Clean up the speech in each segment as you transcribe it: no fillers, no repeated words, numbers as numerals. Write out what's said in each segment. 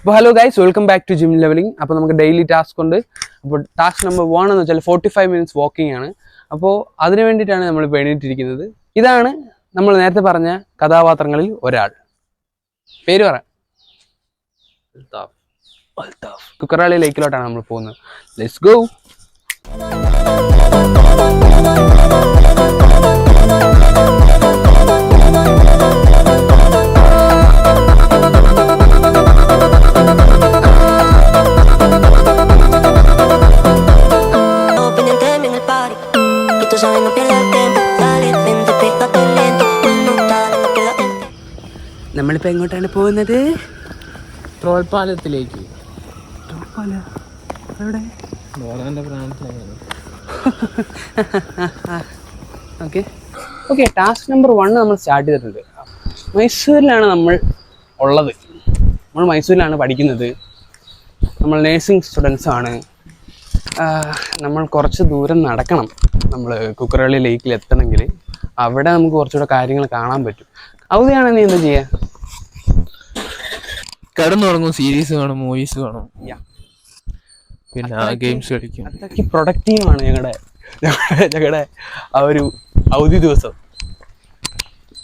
അപ്പോൾ hello guys, welcome back to gym levelling. അപ്പോൾ നമുക്ക് ഡെയിലി ടാസ്ക് ഉണ്ട്. അപ്പോൾ ടാസ്ക് നമ്പർ 1 എന്ന് വെച്ചാൽ 45 മിനിറ്റ്സ് വാക്കിംഗ് ആണ്. അപ്പോൾ അതിനു വേണ്ടിയിട്ടാണ് നമ്മൾ എണീറ്റിരിക്കുന്നത്. ഇതാണ് നമ്മൾ നേരത്തെ പറഞ്ഞ കഥാപാത്രങ്ങളിൽ ഒരാൾ. പേര് പറ. കുക്കറാളി ലേക്കിലോട്ടാണ് നമ്മൾ പോകുന്നത്. Let's go. നമ്മളിപ്പോൾ എങ്ങോട്ടാണ് പോകുന്നത്? ട്രോൾപാലത്തിലേക്ക്. ഓക്കെ, ടാസ്ക് നമ്പർ 1 നമ്മൾ സ്റ്റാർട്ട് ചെയ്തിട്ടുണ്ട്. മൈസൂരിലാണ് നമ്മൾ ഉള്ളത്. നമ്മൾ മൈസൂരിലാണ് പഠിക്കുന്നത്. നമ്മൾ നേഴ്സിംഗ് സ്റ്റുഡൻസ് ആണ്. നമ്മൾ കുറച്ച് ദൂരം നടക്കണം. നമ്മൾ കുക്കറള്ളി ലേക്കിൽ എത്തണമെങ്കിൽ അവിടെ നമുക്ക് കുറച്ചുകൂടെ കാര്യങ്ങൾ കാണാൻ പറ്റും. അവധിയാണ് നീ എന്താ ചെയ്യാ? കിടന്നുറങ്ങും, സീരീസ് കാണും, മൂവീസ് കാണും, പിന്നെ ഗെയിംസ് കളിക്കും. അത്രയ്ക്ക് പ്രൊഡക്റ്റീവാണ് ഞങ്ങളുടെ ആ ഒരു അവധി ദിവസം.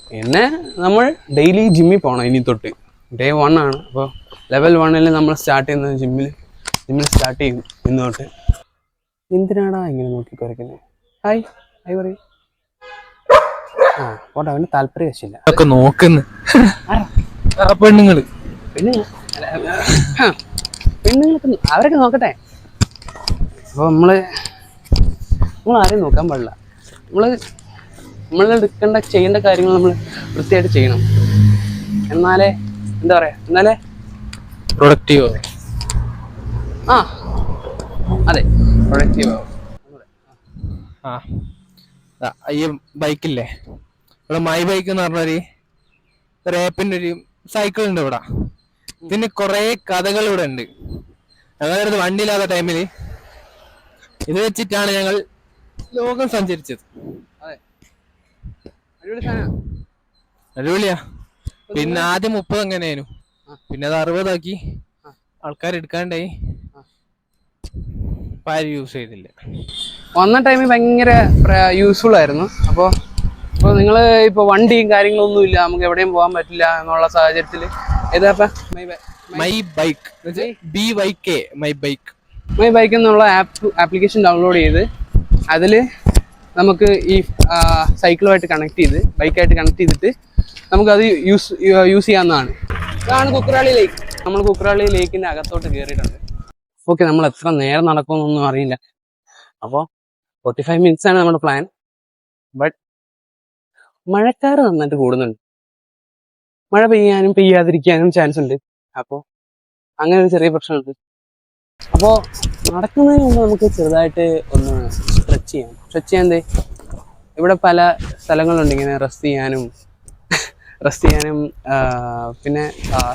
പിന്നെ നമ്മൾ ഡെയിലി ജിമ്മിൽ പോകണം. ഇനി തൊട്ട് ഡേ 1 ആണ്. അപ്പോൾ ലെവൽ 1 നമ്മൾ സ്റ്റാർട്ട് ചെയ്യുന്നത് ജിമ്മിൽ സ്റ്റാർട്ട് ചെയ്യും ഇന്ന് തൊട്ട്. എന്തിനാടാ ഇങ്ങനെ നോക്കി കുറയ്ക്കുന്നത്? ഹായ് ഹായ് പറയും. പോട്ടെ, അവന് താല്പര്യം വെച്ചില്ല. ഒക്കെ നോക്കുന്നു പെണ്ണുങ്ങള്. പെണ്ണുങ്ങൾക്ക് അവരൊക്കെ നോക്കട്ടെ. അപ്പോൾ നമ്മൾ ആരെയും നോക്കാൻ പാടില്ല. നമ്മൾ എടുക്കേണ്ട ചെയ്യേണ്ട കാര്യങ്ങൾ നമ്മൾ വൃത്തിയായിട്ട് ചെയ്യണം. എന്നാലേ പ്രൊഡക്റ്റീവ്. അതെ, പ്രൊഡക്റ്റീവ് ആവും. ഈ ബൈക്കില്ലേ, ഇവിടെ മൈ ബൈക്ക് എന്ന് പറഞ്ഞൊരു ആപ്പിന്റെ ഒരു സൈക്കിൾ ഉണ്ട് ഇവിടെ. ഇതിന് കുറെ കഥകൾ ഇവിടെ ഉണ്ട്. ഞങ്ങളുടെ അടുത്ത് വണ്ടിയില്ലാത്ത ടൈമിൽ ഇത് വെച്ചിട്ടാണ് ഞങ്ങൾ ലോകം സഞ്ചരിച്ചത്. അടിപൊളിയാ. പിന്നെ ആദ്യം 30 എങ്ങനെയായിരുന്നു, പിന്നെ അത് 60 ആക്കി. ആൾക്കാർ എടുക്കാണ്ടായി, ആരും യൂസ് ചെയ്തില്ല. വന്ന ടൈമിൽ ഭയങ്കര യൂസ്ഫുൾ ആയിരുന്നു. അപ്പോൾ നിങ്ങൾ ഇപ്പോൾ വണ്ടിയും കാര്യങ്ങളൊന്നും ഇല്ല, നമുക്ക് എവിടെയും പോകാൻ പറ്റില്ല എന്നുള്ള സാഹചര്യത്തിൽ മൈ ബൈക്ക് എന്നുള്ള ആപ്ലിക്കേഷൻ ഡൗൺലോഡ് ചെയ്ത് അതിൽ നമുക്ക് ഈ സൈക്കിളുമായിട്ട് ബൈക്കായിട്ട് കണക്ട് ചെയ്തിട്ട് നമുക്കത് യൂസ് ചെയ്യാവുന്നതാണ്. ഇതാണ് കുക്കറാളി ലേക്ക്. നമ്മൾ കുക്കറാളി ലേക്കിൻ്റെ അകത്തോട്ട് കയറിയിട്ടുണ്ട്. ഓക്കെ, നമ്മൾ എത്ര നേരം നടക്കുമെന്നൊന്നും അറിയില്ല. അപ്പോൾ 45 മിനിറ്റ്സ് ആണ് നമ്മുടെ പ്ലാൻ. ബട്ട് മഴക്കാറ് നന്നായിട്ട് കൂടുന്നുണ്ട്. മഴ പെയ്യാനും പെയ്യാതിരിക്കാനും ചാൻസ് ഉണ്ട്. അപ്പോൾ അങ്ങനെ ഒരു ചെറിയ പ്രശ്നമുണ്ട്. അപ്പോൾ നടക്കുന്നതിന് മുമ്പ് നമുക്ക് ചെറുതായിട്ട് ഒന്ന് സ്ട്രെച്ച് ചെയ്യാൻ ഇവിടെ പല സ്ഥലങ്ങളുണ്ട് ഇങ്ങനെ റെസ്റ്റ് ചെയ്യാനും പിന്നെ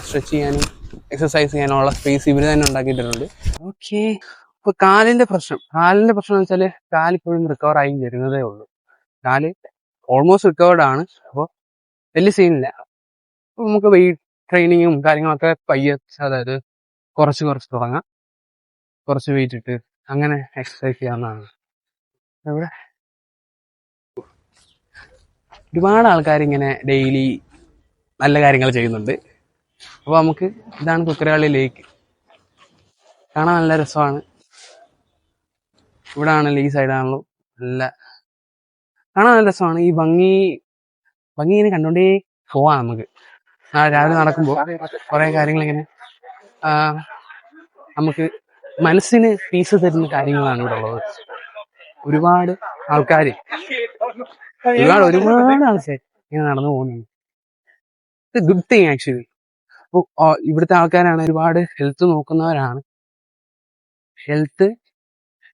സ്ട്രെച്ച് ചെയ്യാനും എക്സസൈസ് ചെയ്യാനുള്ള സ്പേസ് ഇവർ തന്നെ ഉണ്ടാക്കിയിട്ടുണ്ട്. ഓക്കെ, ഇപ്പോൾ കാലിൻ്റെ പ്രശ്നം എന്ന് വെച്ചാൽ കാലിപ്പോഴും റിക്കവർ ആയി വരുന്നതേ ഉള്ളൂ. കാല് ഓൾമോസ്റ്റ് റിക്കവേർഡ് ആണ്. അപ്പോൾ വലിയ സീനില്ല. അപ്പോൾ നമുക്ക് വെയിറ്റ് ട്രെയിനിങ്ങും കാര്യങ്ങളൊക്കെ പയ്യെ, അതായത് കുറച്ച് തുടങ്ങാം. കുറച്ച് വെയിറ്റ് ഇട്ട് അങ്ങനെ എക്സസൈസ് ചെയ്യാവുന്നതാണ്. ഇവിടെ ഒരുപാട് ആൾക്കാർ ഇങ്ങനെ ഡെയിലി നല്ല കാര്യങ്ങൾ ചെയ്യുന്നുണ്ട്. അപ്പോൾ ഇതാണ് കുക്കരാളി ലേക്ക്. കാണാൻ നല്ല രസമാണ്. ഇവിടെ ആണല്ലോ, ഈ സൈഡാണല്ലോ കാണാൻ നല്ല രസമാണ്. ഈ ഭംഗി ഇങ്ങനെ കണ്ടോണ്ടേ പോവാം നമുക്ക്. രാവിലെ നടക്കുമ്പോൾ കുറേ കാര്യങ്ങളിങ്ങനെ നമുക്ക് മനസ്സിന് പീസ് തരുന്ന കാര്യങ്ങളാണ് ഇവിടെ ഉള്ളത്. ഒരുപാട് ആൾക്കാർ ഇങ്ങനെ നടന്നു പോകുന്നു. It's good thing actually. അപ്പോൾ ഇവിടുത്തെ ആൾക്കാരാണ് ഒരുപാട് ഹെൽത്ത് നോക്കുന്നവരാണ്, ഹെൽത്ത്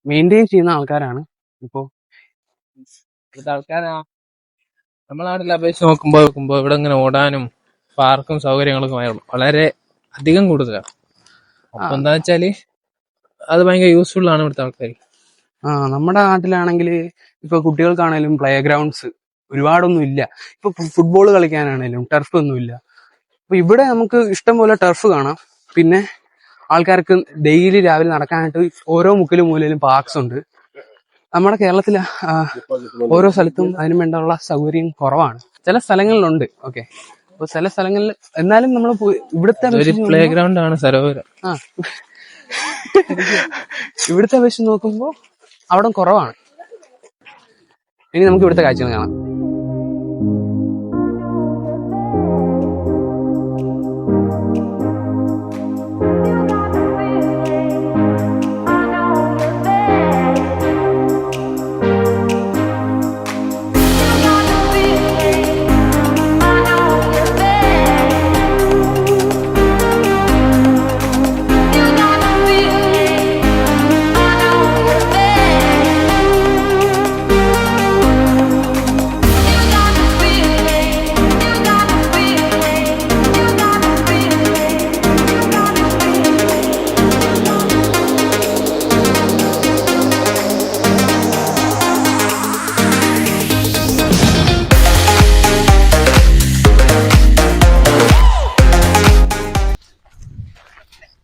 മെയിൻറ്റെയിൻ ചെയ്യുന്ന ആൾക്കാരാണ്. ഇപ്പോൾ ഇവിടുത്തെ ആൾക്കാരാ നമ്മളെ നാട്ടിൽ അപേക്ഷിച്ച് നോക്കുമ്പോൾ ഇവിടെ ഇങ്ങനെ ഓടാനും പാർക്കും സൗകര്യങ്ങളൊക്കെ വളരെ അധികം കൂടുതലാണ്. അപ്പൊ എന്താ വെച്ചാല് അത് ഭയങ്കര യൂസ്ഫുൾ ആണ് ഇവിടുത്തെ ആൾക്കാർ. നമ്മുടെ നാട്ടിലാണെങ്കിൽ ഇപ്പൊ കുട്ടികൾക്കാണേലും പ്ലേ ഗ്രൗണ്ട്സ് ഒരുപാടൊന്നും ഇല്ല. ഇപ്പൊ ഫുട്ബോൾ കളിക്കാനാണേലും ടർഫ് ഒന്നും ഇല്ല. അപ്പൊ ഇവിടെ നമുക്ക് ഇഷ്ടം പോലെ ടർഫ് കാണാം. പിന്നെ ആൾക്കാർക്ക് ഡെയിലി രാവിലെ നടക്കാനായിട്ട് ഓരോ മുക്കിലും മൂലയിലും പാർക്സ് ഉണ്ട്. നമ്മുടെ കേരളത്തിൽ ഓരോ സ്ഥലത്തും അതിനു വേണ്ടിയുള്ള സൗകര്യം കുറവാണ്. ചില സ്ഥലങ്ങളിലുണ്ട്. ഓക്കെ, അപ്പൊ ചില സ്ഥലങ്ങളിൽ എന്നാലും നമ്മൾ ഇവിടുത്തെ പ്ലേ ഗ്രൗണ്ട് ആണ് സരോവരം. ഇവിടുത്തെ അപേക്ഷിച്ച് നോക്കുമ്പോൾ അവിടെ കുറവാണ്. ഇനി നമുക്ക് ഇവിടുത്തെ കാഴ്ചകൾ കാണാം.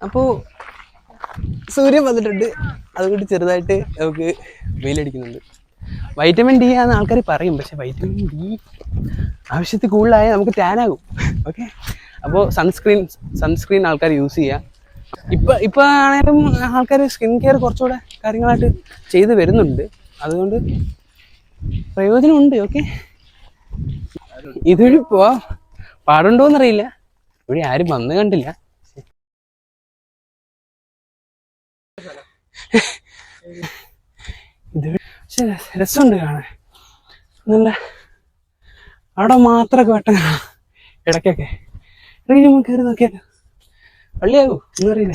അപ്പോൾ സൂര്യൻ വന്നിട്ടുണ്ട്, അതുകൊണ്ട് ചെറുതായിട്ട് നമുക്ക് വെയിലടിക്കുന്നുണ്ട്. വൈറ്റമിൻ ഡി ആണെന്ന് ആൾക്കാർ പറയും, പക്ഷെ വൈറ്റമിൻ ഡി ആവശ്യത്തിൽ കൂടുതലായാൽ നമുക്ക് ടാനാകും. ഓക്കെ, അപ്പോൾ സൺസ്ക്രീൻ ആൾക്കാർ യൂസ് ചെയ്യുക. ഇപ്പം ആണെങ്കിലും ആൾക്കാർ സ്കിൻ കെയർ കുറച്ചുകൂടെ കാര്യങ്ങളായിട്ട് ചെയ്ത് വരുന്നുണ്ട്, അതുകൊണ്ട് പ്രയോജനമുണ്ട്. ഓക്കെ, ഇതുവഴി പോവാൻ പാടുണ്ടോയെന്നറിയില്ല, ഇവിടെ ആരും വന്ന് കണ്ടില്ല. ഇത് പക്ഷെ രസമുണ്ട് കാണാൻ, നല്ല അവിടെ മാത്രമൊക്കെ വെട്ടം കാണാം ഇടയ്ക്കൊക്കെ. ഇടയ്ക്ക് നമുക്ക് കയറി നോക്കിയാലോ, പള്ളിയാകൂ ഒന്നും അറിയില്ല.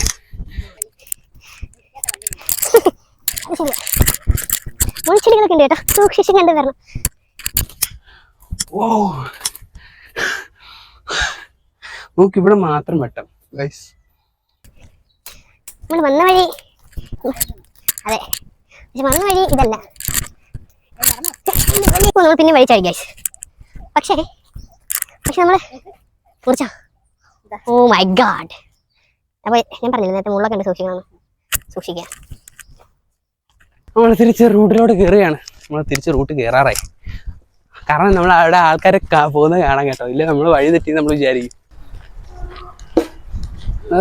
ഓ നോക്ക്, ഇവിടെ മാത്രം വെട്ടം ഗൈസ്. വന്ന വഴി അതെ, പക്ഷെ വന്ന വഴി ഇതല്ല, നമ്മൾ പിന്നെ വഴിച്ചായി ഗൈസ്. പക്ഷേ നമ്മള് കുറിച്ചാ, ഓ മൈ ഗാഡ്. അപ്പൊ ഞാൻ പറഞ്ഞില്ല നേരത്തെ മുള്ളൊക്കെ ഉണ്ട്, സൂക്ഷിക്കുക. നമ്മൾ തിരിച്ച് റൂട്ടിലോട്ട് കയറുകയാണ്. നമ്മൾ തിരിച്ച് റൂട്ട് കയറാറായി, കാരണം നമ്മൾ അവിടെ ആൾക്കാരെ പോകുന്നത് കാണാൻ കേട്ടോ. ഇല്ല നമ്മൾ വഴി തെറ്റി നമ്മൾ വിചാരിക്കും. ഓ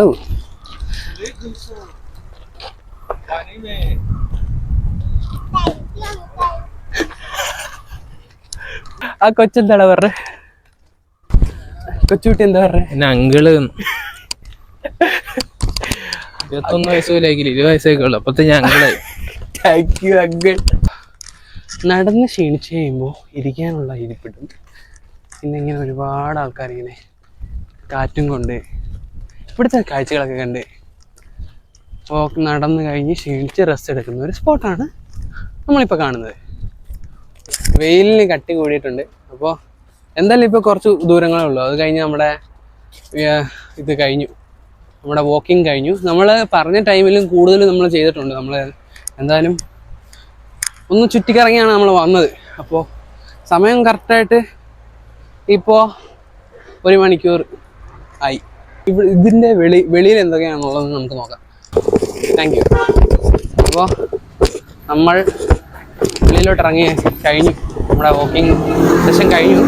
ആ കൊച്ചെന്താടാ പറഞ്ഞ, കൊച്ചുകുട്ടി എന്താ പറഞ്ഞ? പിന്നെ അങ്കിള് 21 വയസ്സ് പോലും ആയിക്കില്ല, 20 വയസ്സൊക്കെ ഉള്ളു, അപ്പത്തെ ഞാൻ അങ്കിളായി. Thank you uncle. നടന്ന് ക്ഷീണിച്ച് കഴിയുമ്പോൾ ഇരിക്കാനുള്ള ഇരിപ്പിടും. പിന്നെ ഇങ്ങനെ ഒരുപാട് ആൾക്കാരിങ്ങനെ കാറ്റും കൊണ്ട് ഇവിടുത്തെ കാഴ്ചകളൊക്കെ കണ്ട് നടന്ന് കഴിഞ്ഞ് ക്ഷീണിച്ച് റെസ്റ്റ് എടുക്കുന്ന ഒരു സ്പോട്ടാണ് നമ്മളിപ്പോൾ കാണുന്നത്. വെയിലിന് കട്ടി കൂടിയിട്ടുണ്ട്. അപ്പോൾ എന്തായാലും ഇപ്പോൾ കുറച്ച് ദൂരങ്ങളേ ഉള്ളൂ, അത് കഴിഞ്ഞ് നമ്മുടെ ഇത് കഴിഞ്ഞു, നമ്മുടെ വാക്കിംഗ് കഴിഞ്ഞു. നമ്മൾ പറഞ്ഞ ടൈമിലും കൂടുതൽ നമ്മൾ ചെയ്തിട്ടുണ്ട്. നമ്മൾ എന്തായാലും ഒന്ന് ചുറ്റിക്കറങ്ങിയാണ് നമ്മൾ വന്നത്. അപ്പോൾ സമയം കറക്റ്റായിട്ട് ഇപ്പോൾ 1 മണിക്കൂർ ആയി. ഇതിൻ്റെ വെളിയിൽ എന്തൊക്കെയാണുള്ളതെന്ന് നമുക്ക് നോക്കാം. Thank you. അപ്പോൾ നമ്മൾ വെളിയിലോട്ട് ഇറങ്ങി കഴിഞ്ഞു, നമ്മുടെ വാക്കിംഗ് സെഷൻ കഴിഞ്ഞു.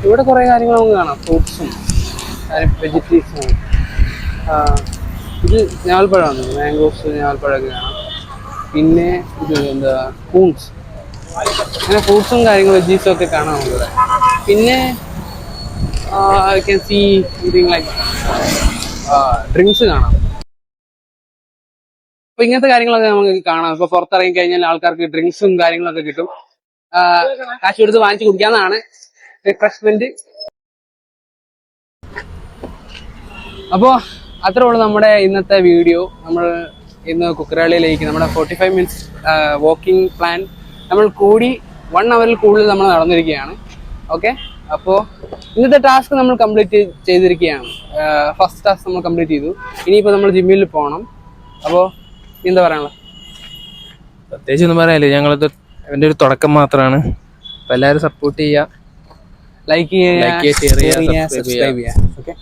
ഇവിടെ കുറേ കാര്യങ്ങൾ നമുക്ക് കാണാം, ഫ്രൂട്ട്സും വെജിറ്റബിൾസും. ഇത് ഞാവൽപ്പഴമാണ്, മാംഗോസ് ഞാവൽപ്പഴമൊക്കെ കാണാം. പിന്നെ ഇത് എന്താ കൂൺസ്, അങ്ങനെ ഫ്രൂട്ട്സും കാര്യങ്ങളും വെജീസും ഒക്കെ കാണാം നമുക്കിവിടെ. പിന്നെ ഐ ക്യാൻ സീ ഇതിങ് ലൈക്ക് ഡ്രിങ്ക്സ് കാണാം. അപ്പൊ ഇങ്ങനത്തെ കാര്യങ്ങളൊക്കെ നമുക്ക് കാണാം. ഇപ്പൊ പുറത്തിറങ്ങി കഴിഞ്ഞാൽ ആൾക്കാർക്ക് ഡ്രിങ്ക്സും കാര്യങ്ങളൊക്കെ കിട്ടും, കാശ് കൊടുത്ത് വാങ്ങിച്ച് കുടിക്കാവുന്നതാണ്, റിഫ്രഷ്മെന്റ്. അപ്പോൾ അത്രേ ഉള്ളൂ നമ്മുടെ ഇന്നത്തെ വീഡിയോ. നമ്മൾ ഇന്ന് കുക്കരാളി ലേക്ക് നമ്മുടെ 45 മിനിറ്റ്സ് വാക്കിംഗ് പ്ലാൻ നമ്മൾ കൂടി 1 അവറിൽ കൂടുതൽ നമ്മൾ നടന്നിരിക്കുകയാണ്. ഓക്കെ, അപ്പോൾ ഇന്നത്തെ ടാസ്ക് നമ്മൾ കംപ്ലീറ്റ് ചെയ്തിരിക്കുകയാണ്. ഫസ്റ്റ് ടാസ്ക് നമ്മൾ കംപ്ലീറ്റ് ചെയ്തു. ഇനിയിപ്പോൾ നമ്മൾ ജിമ്മിൽ പോകണം. അപ്പോൾ എന്താ പറയാനുള്ളത്? പ്രത്യേകിച്ച് ഒന്നും പറയാനില്ല, ഞങ്ങളിത് എൻ്റെ ഒരു തുടക്കം മാത്രമാണ്. അപ്പോൾ എല്ലാവരും സപ്പോർട്ട് ചെയ്യുക, ലൈക്ക് ചെയ്യുക, ഷെയർ ചെയ്യുക, സബ്സ്ക്രൈബ് ചെയ്യുക. ഓക്കെ.